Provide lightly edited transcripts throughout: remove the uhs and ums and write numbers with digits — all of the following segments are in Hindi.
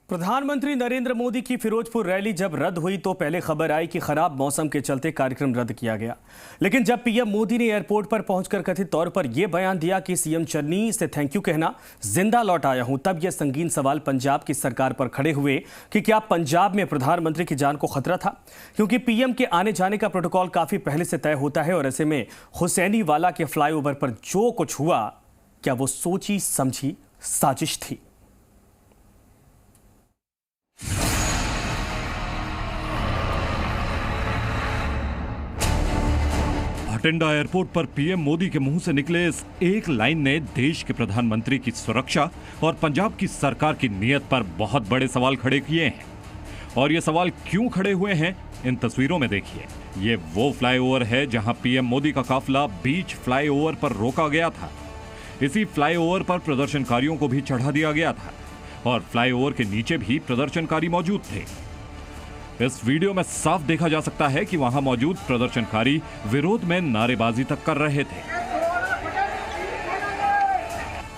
प्रधानमंत्री नरेंद्र मोदी की फिरोजपुर रैली जब रद्द हुई तो पहले खबर आई कि खराब मौसम के चलते कार्यक्रम रद्द किया गया। लेकिन जब पीएम मोदी ने एयरपोर्ट पर पहुंचकर कथित तौर पर यह बयान दिया कि सीएम चन्नी से थैंक यू कहना जिंदा लौट आया हूं, तब यह संगीन सवाल पंजाब की सरकार पर खड़े हुए कि क्या पंजाब में प्रधानमंत्री की जान को खतरा था, क्योंकि पीएम के आने जाने का प्रोटोकॉल काफी पहले से तय होता है और ऐसे में हुसैनीवाला के फ्लाईओवर पर जो कुछ हुआ, क्या वो सोची समझी साजिश थी? भटिंडा एयरपोर्ट पर पीएम मोदी के मुंह से निकले इस एक लाइन ने देश के प्रधानमंत्री की सुरक्षा और पंजाब की सरकार की नीयत पर बहुत बड़े सवाल खड़े किए हैं। और ये सवाल क्यों खड़े हुए हैं, इन तस्वीरों में देखिए। ये वो फ्लाईओवर है जहां पीएम मोदी का काफिला बीच फ्लाईओवर पर रोका गया था। इसी फ्लाईओवर पर प्रदर्शनकारियों को भी चढ़ा दिया गया था और फ्लाईओवर के नीचे भी प्रदर्शनकारी मौजूद थे। इस वीडियो में साफ देखा जा सकता है कि वहां मौजूद प्रदर्शनकारी विरोध में नारेबाजी तक कर रहे थे।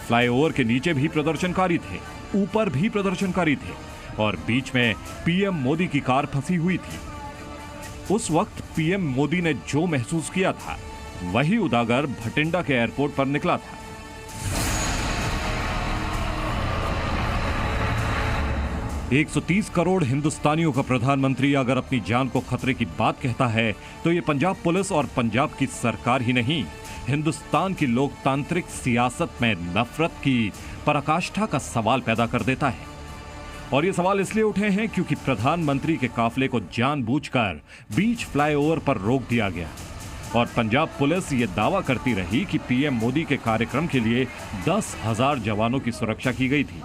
फ्लाईओवर के नीचे भी प्रदर्शनकारी थे, ऊपर भी प्रदर्शनकारी थे और बीच में पीएम मोदी की कार फंसी हुई थी। उस वक्त पीएम मोदी ने जो महसूस किया था वही उजागर भटिंडा के एयरपोर्ट पर निकला था। एक 130 करोड़ हिंदुस्तानियों का प्रधानमंत्री अगर अपनी जान को खतरे की बात कहता है तो ये पंजाब पुलिस और पंजाब की सरकार ही नहीं, हिंदुस्तान की लोकतांत्रिक सियासत में नफरत की पराकाष्ठा का सवाल पैदा कर देता है। और ये सवाल इसलिए उठे हैं क्योंकि प्रधानमंत्री के काफिले को जानबूझकर बीच फ्लाईओवर पर रोक दिया गया और पंजाब पुलिस ये दावा करती रही कि पीएम मोदी के कार्यक्रम के लिए 10,000 जवानों की सुरक्षा की गई थी।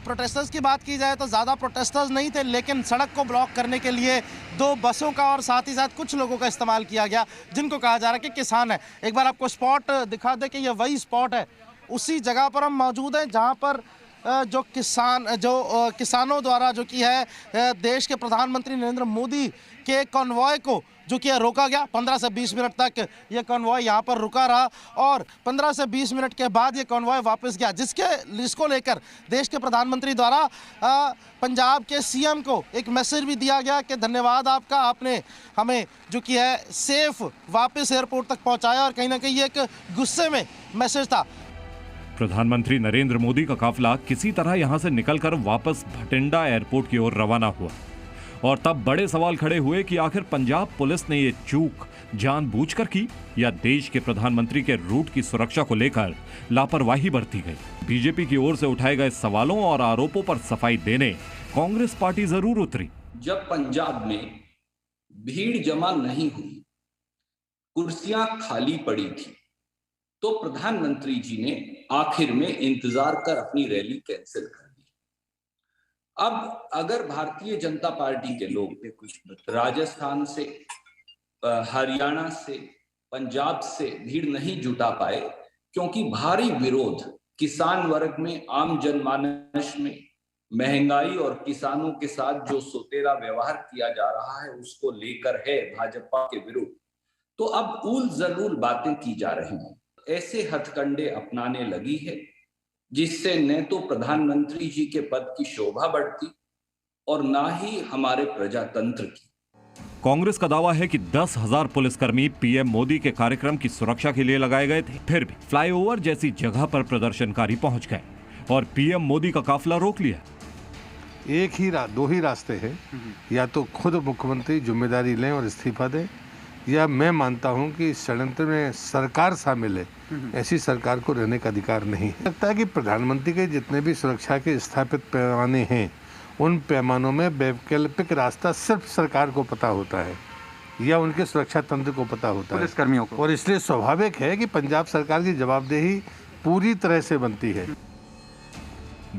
प्रोटेस्टर्स की बात की जाए तो ज़्यादा प्रोटेस्टर्स नहीं थे, लेकिन सड़क को ब्लॉक करने के लिए 2 बसों का और साथ ही साथ कुछ लोगों का इस्तेमाल किया गया, जिनको कहा जा रहा है कि किसान है। एक बार आपको स्पॉट दिखा दे कि ये वही स्पॉट है, उसी जगह पर हम मौजूद हैं जहां पर किसानों द्वारा जो कि है देश के प्रधानमंत्री नरेंद्र मोदी के कॉन्वॉय को जो कि रोका गया। 15 से 20 मिनट तक ये कॉन्वॉय यहाँ पर रुका रहा और 15 से 20 मिनट के बाद ये कॉन्वॉय वापस गया, जिसको लेकर देश के प्रधानमंत्री द्वारा पंजाब के सीएम को एक मैसेज भी दिया गया कि धन्यवाद आपका, आपने हमें जो कि है सेफ वापस एयरपोर्ट तक पहुँचाया। और कहीं ना कहीं ये एक गुस्से में मैसेज था। प्रधानमंत्री नरेंद्र मोदी का काफिला किसी तरह यहां से निकलकर वापस भटिंडा एयरपोर्ट की ओर रवाना हुआ और तब बड़े सवाल खड़े हुए कि आखिर पंजाब पुलिस ने ये चूक जानबूझकर की या देश के प्रधानमंत्री के रूट की सुरक्षा को लेकर लापरवाही बरती गई। बीजेपी की ओर से उठाए गए सवालों और आरोपों पर सफाई देने कांग्रेस पार्टी जरूर उतरी। जब पंजाब में भीड़ जमा नहीं हुई, कुर्सियां खाली पड़ी थी, तो प्रधानमंत्री जी ने आखिर में इंतजार कर अपनी रैली कैंसिल कर दी। अब अगर भारतीय जनता पार्टी के लोग राजस्थान से, हरियाणा से, पंजाब से भीड़ नहीं जुटा पाए क्योंकि भारी विरोध किसान वर्ग में, आम जनमानस में महंगाई और किसानों के साथ जो सोतेरा व्यवहार किया जा रहा है उसको लेकर है भाजपा के विरुद्ध, तो अब उल जरूर बातें की जा रही हैं। ऐसे हथकंडे अपनाने लगी है जिससे न तो प्रधानमंत्री जी के पद की शोभा बढ़ती और ना ही हमारे प्रजातंत्र की। कांग्रेस का दावा है कि 10,000 पुलिसकर्मी पीएम मोदी के कार्यक्रम की सुरक्षा के लिए लगाए गए थे। फिर भी फ्लाईओवर जैसी जगह पर प्रदर्शनकारी पहुंच गए और पीएम मोदी का काफिला रोक लिया। दो ही रास्ते हैं, या तो खुद मुख्यमंत्री जिम्मेदारी लें और इस्तीफा दें, या मैं मानता हूं कि षड्यंत्र में सरकार शामिल है, ऐसी सरकार को रहने का अधिकार नहीं है। लगता है कि प्रधानमंत्री के जितने भी सुरक्षा के स्थापित पैमाने हैं, उन पैमानों में वैकल्पिक रास्ता सिर्फ सरकार को पता होता है या उनके सुरक्षा तंत्र को पता होता है, पुलिसकर्मियों को। और इसलिए स्वाभाविक है कि पंजाब सरकार की जवाबदेही पूरी तरह से बनती है।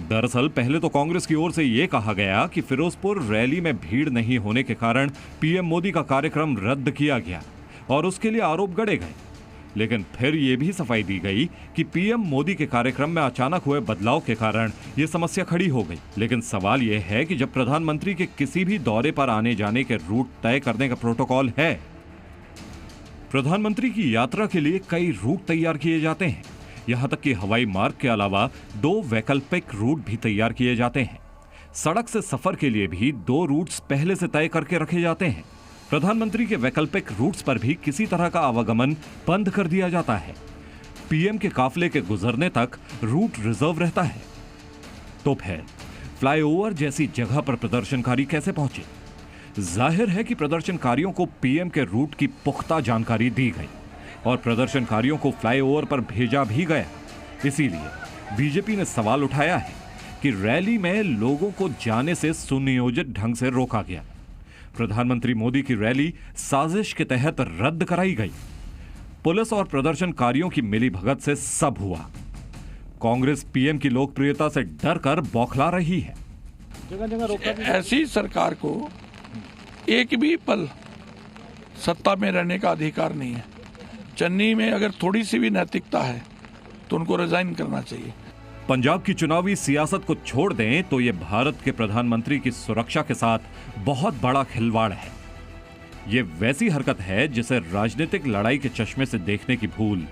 दरअसल पहले तो कांग्रेस की ओर से यह कहा गया कि फिरोजपुर रैली में भीड़ नहीं होने के कारण पीएम मोदी का कार्यक्रम रद्द किया गया और उसके लिए आरोप गढ़े गए। लेकिन फिर यह भी सफाई दी गई कि पीएम मोदी के कार्यक्रम में अचानक हुए बदलाव के कारण यह समस्या खड़ी हो गई। लेकिन सवाल यह है कि जब प्रधानमंत्री के किसी भी दौरे पर आने जाने के रूट तय करने का प्रोटोकॉल है, प्रधानमंत्री की यात्रा के लिए कई रूट तैयार किए जाते हैं, यहां तक कि हवाई मार्ग के अलावा 2 वैकल्पिक रूट भी तैयार किए जाते हैं। सड़क से सफर के लिए भी 2 रूट्स पहले से तय करके रखे जाते हैं। प्रधानमंत्री के वैकल्पिक रूट्स पर भी किसी तरह का आवागमन बंद कर दिया जाता है। पीएम के काफले के गुजरने तक रूट रिजर्व रहता है। तो फिर फ्लाईओवर जैसी जगह पर प्रदर्शनकारी कैसे पहुंचे? जाहिर है कि प्रदर्शनकारियों को पीएम के रूट की पुख्ता जानकारी दी गई और प्रदर्शनकारियों को फ्लाईओवर पर भेजा भी गया। इसीलिए बीजेपी ने सवाल उठाया है कि रैली में लोगों को जाने से सुनियोजित ढंग से रोका गया। प्रधानमंत्री मोदी की रैली साजिश के तहत रद्द कराई गई। पुलिस और प्रदर्शनकारियों की मिलीभगत से सब हुआ। कांग्रेस पीएम की लोकप्रियता से डरकर बौखला रही है। ऐसी सरकार को एक भी पल सत्ता में रहने का अधिकार नहीं है। चन्नी में अगर थोड़ी सी भी नैतिकता है तो उनको रिजाइन करना चाहिए। पंजाब की चुनावी सियासत को छोड़ दें तो यह भारत के प्रधानमंत्री की सुरक्षा के साथ बहुत बड़ा खिलवाड़ है। यह वैसी हरकत है जिसे राजनीतिक लड़ाई के चश्मे से देखने की भूल